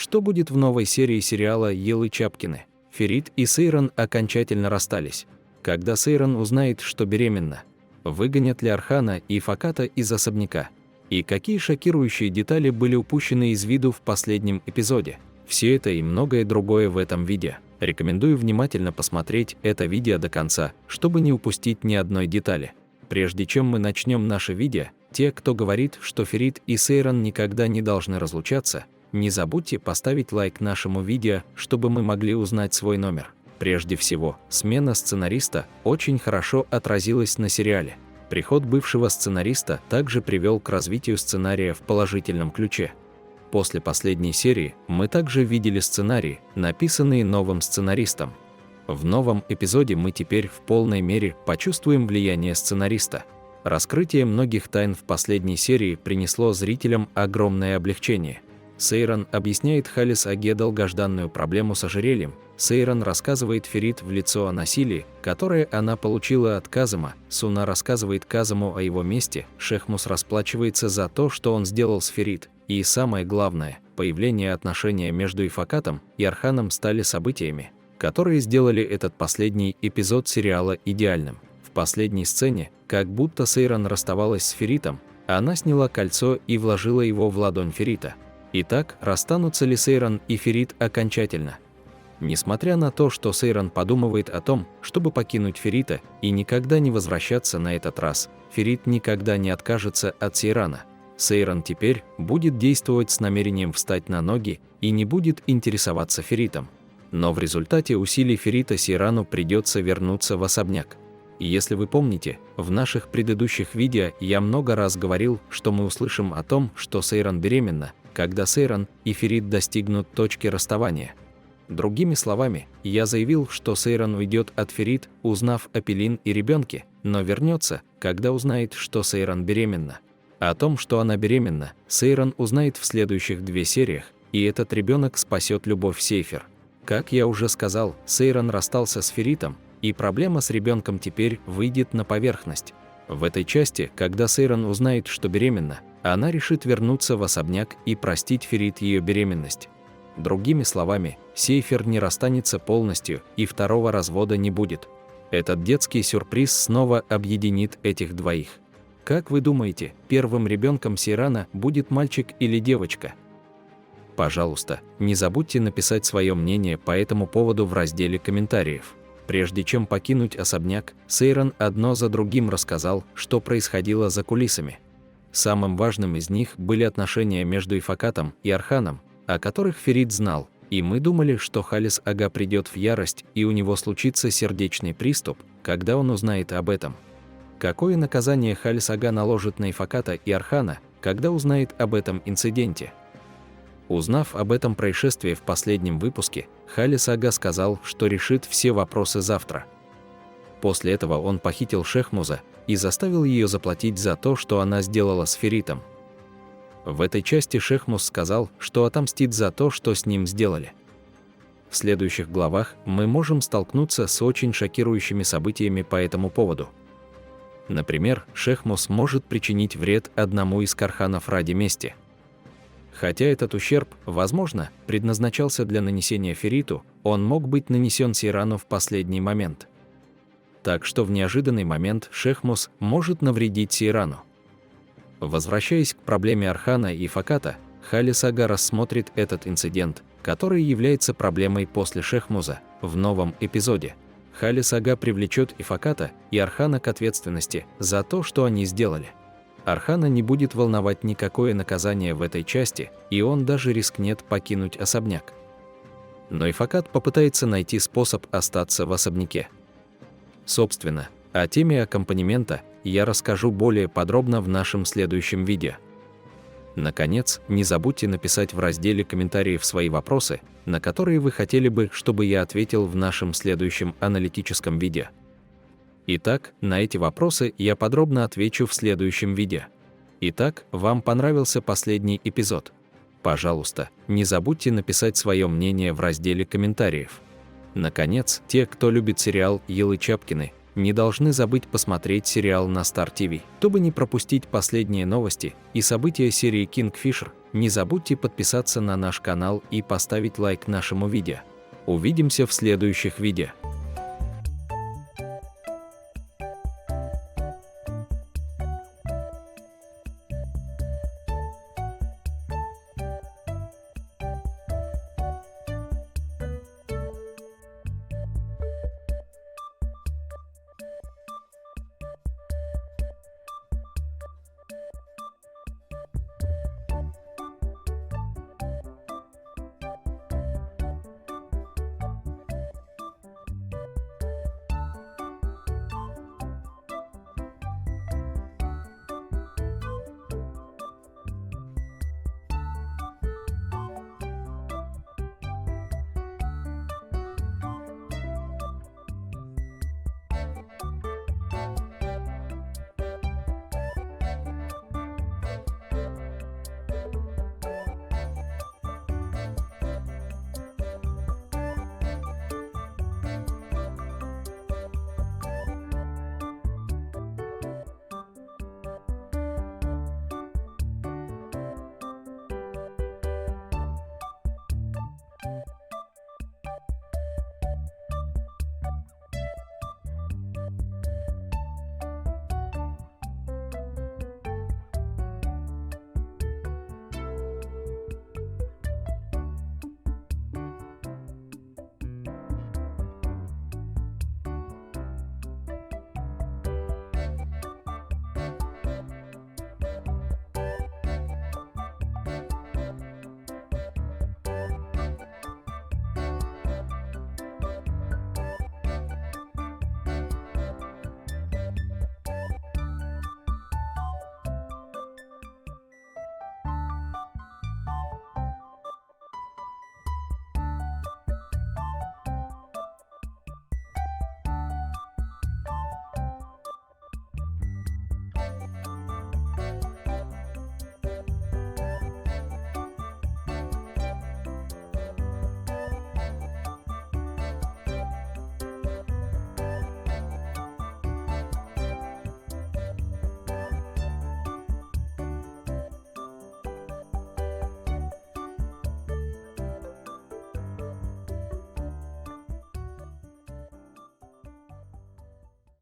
Что будет в новой серии сериала «Елы Чапкины»? Ферит и Сейран окончательно расстались. Когда Сейран узнает, что беременна? Выгонят ли Архана и Факата из особняка? И какие шокирующие детали были упущены из виду в последнем эпизоде? Все это и многое другое в этом видео. Рекомендую внимательно посмотреть это видео до конца, чтобы не упустить ни одной детали. Прежде чем мы начнем наше видео, те, кто говорит, что Ферит и Сейран никогда не должны разлучаться, не забудьте поставить лайк нашему видео, чтобы мы могли узнать свой номер. Прежде всего, смена сценариста очень хорошо отразилась на сериале. Приход бывшего сценариста также привел к развитию сценария в положительном ключе. После последней серии мы также видели сценарии, написанные новым сценаристом. В новом эпизоде мы теперь в полной мере почувствуем влияние сценариста. Раскрытие многих тайн в последней серии принесло зрителям огромное облегчение. Сейран объясняет Халис Аге долгожданную проблему с ожерельем. Сейран рассказывает Ферит в лицо о насилии, которое она получила от Казыма. Суна рассказывает Казыму о его мести. Шехмус расплачивается за то, что он сделал с Ферит. И самое главное, появление отношения между Ифакатом и Арханом стали событиями, которые сделали этот последний эпизод сериала идеальным. В последней сцене, как будто Сейран расставалась с Феритом, она сняла кольцо и вложила его в ладонь Ферита. Итак, расстанутся ли Сейран и Ферит окончательно? Несмотря на то, что Сейран подумывает о том, чтобы покинуть Ферита и никогда не возвращаться на этот раз, Ферит никогда не откажется от Сейрана. Сейран теперь будет действовать с намерением встать на ноги и не будет интересоваться Феритом. Но в результате усилий Ферита Сейрану придется вернуться в особняк. И если вы помните, в наших предыдущих видео я много раз говорил, что мы услышим о том, что Сейран беременна, когда Сейран и Ферит достигнут точки расставания. Другими словами, я заявил, что Сейран уйдет от Ферит, узнав о Пелин и ребенке, но вернется, когда узнает, что Сейран беременна. О том, что она беременна, Сейран узнает в следующих 2 сериях, и этот ребенок спасет любовь Сейфер. Как я уже сказал, Сейран расстался с Феритом, и проблема с ребенком теперь выйдет на поверхность. В этой части, когда Сейран узнает, что беременна, она решит вернуться в особняк и простить Ферит ее беременность. Другими словами, Сейфер не расстанется полностью и второго развода не будет. Этот детский сюрприз снова объединит этих двоих. Как вы думаете, первым ребенком Сейрана будет мальчик или девочка? Пожалуйста, не забудьте написать свое мнение по этому поводу в разделе комментариев. Прежде чем покинуть особняк, Сейран одно за другим рассказал, что происходило за кулисами. Самым важным из них были отношения между Ифакатом и Арханом, о которых Ферит знал, и мы думали, что Халис Ага придет в ярость и у него случится сердечный приступ, когда он узнает об этом. Какое наказание Халис Ага наложит на Ифаката и Архана, когда узнает об этом инциденте? Узнав об этом происшествии в последнем выпуске, Халис Ага сказал, что решит все вопросы завтра. После этого он похитил Шехмуза и заставил ее заплатить за то, что она сделала с Феритом. В этой части Шехмуз сказал, что отомстит за то, что с ним сделали. В следующих главах мы можем столкнуться с очень шокирующими событиями по этому поводу. Например, Шехмуз может причинить вред одному из карханов ради мести. Хотя этот ущерб, возможно, предназначался для нанесения Фериту, он мог быть нанесен Сейрану в последний момент. Так что в неожиданный момент Шехмуз может навредить Сейрану. Возвращаясь к проблеме Архана и Факата, Халис Ага рассмотрит этот инцидент, который является проблемой после Шехмуза, в новом эпизоде. Халис Ага привлечет Ифаката и Архана к ответственности за то, что они сделали. Архана не будет волновать никакое наказание в этой части, и он даже рискнет покинуть особняк. Но Ифакат попытается найти способ остаться в особняке. Собственно, о теме аккомпанемента я расскажу более подробно в нашем следующем видео. Наконец, не забудьте написать в разделе комментариев свои вопросы, на которые вы хотели бы, чтобы я ответил в нашем следующем аналитическом видео. Итак, на эти вопросы я подробно отвечу в следующем видео. Итак, вам понравился последний эпизод? Пожалуйста, не забудьте написать свое мнение в разделе комментариев. Наконец, те, кто любит сериал «Елы Чапкины», Не должны забыть посмотреть сериал на Star TV. Чтобы не пропустить последние новости и события серии Kingfisher, не забудьте подписаться на наш канал и поставить лайк нашему видео. Увидимся в следующих видео.